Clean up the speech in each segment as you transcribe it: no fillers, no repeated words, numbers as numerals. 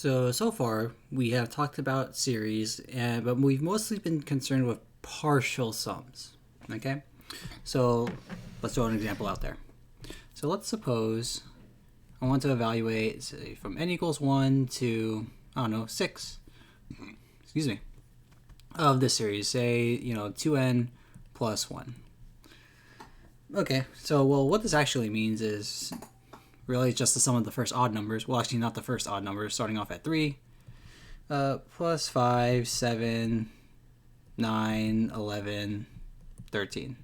So far we have talked about series, but we've mostly been concerned with partial sums. Okay, so let's throw an example out there. So let's suppose I want to evaluate, say, from n equals 1 to, I don't know, 6, excuse me, of this series, say, 2n plus 1. Okay, so, what this actually means is really just the sum of the first odd numbers. Well, actually, not the first odd numbers, starting off at 3, plus 5, 7, 9, 11, 13.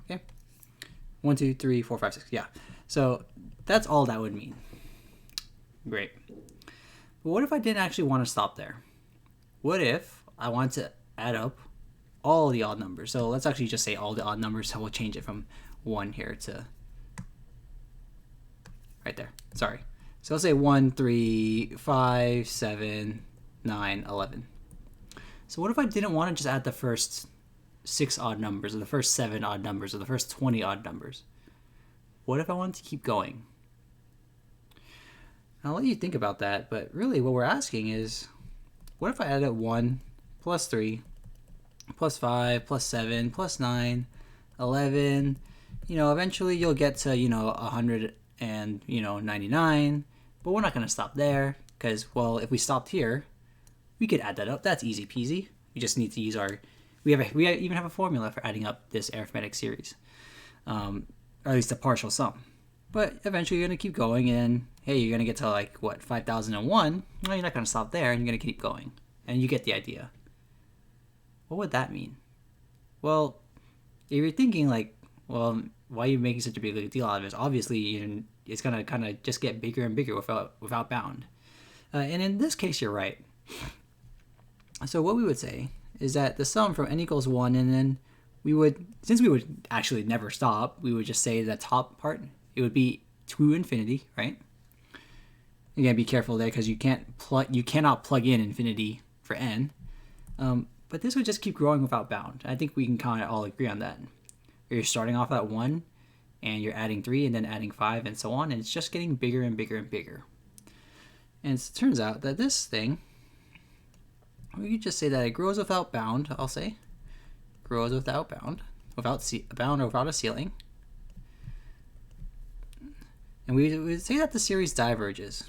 Okay? 1, 2, 3, 4, 5, 6. Yeah. So that's all that would mean. Great. But what if I didn't actually want to stop there? What if I want to add up all the odd numbers? So let's actually just say all the odd numbers. So we'll change it from 1 here to right there. Sorry. So let's say 1, 3, 5, 7, 9, 11. So what if I didn't want to just add the first 6 odd numbers, or the first 7 odd numbers, or the first 20 odd numbers? What if I wanted to keep going? I'll let you think about that, but really what we're asking is, what if I added 1 plus 3 plus 5 plus 7 plus 9, 11, eventually you'll get to, 199, but we're not going to stop there because, well, if we stopped here, we could add that up. That's easy peasy. We just need to use we even have a formula for adding up this arithmetic series, or at least a partial sum. But eventually you're going to keep going, and hey, you're going to get to 5,001. Well, you're not going to stop there, and you're going to keep going. And you get the idea. What would that mean? Well, if you're thinking well, why are you making such a big deal out of this? Obviously, it's going to kind of just get bigger and bigger without bound. And in this case, you're right. So what we would say is that the sum from n equals 1, and then since we would actually never stop, we would just say the top part, it would be to infinity, right? Again, be careful there because you cannot plug in infinity for n. But this would just keep growing without bound. I think we can kind of all agree on that. You're starting off at 1, and you're adding 3, and then adding 5, and so on, and it's just getting bigger and bigger and bigger. And it turns out that this thing, we could just say that it grows without bound, I'll say. Grows without bound. Without bound or without a ceiling. And we would say that the series diverges.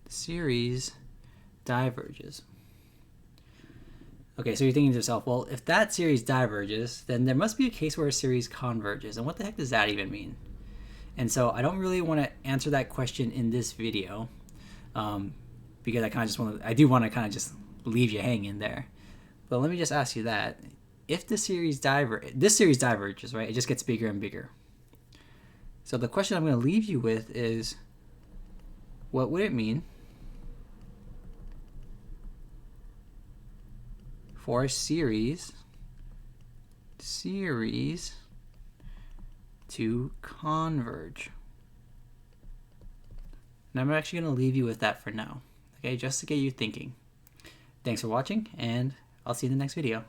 The series diverges. Okay, so you're thinking to yourself, well, if that series diverges, then there must be a case where a series converges. And what the heck does that even mean? And so I don't really want to answer that question in this video, because I do want to kind of just leave you hanging there. But let me just ask you that. If this series diverges, right, it just gets bigger and bigger. So the question I'm going to leave you with is, what would it mean for a series to converge? And I'm actually going to leave you with that for now, okay, just to get you thinking. Thanks for watching, and I'll see you in the next video.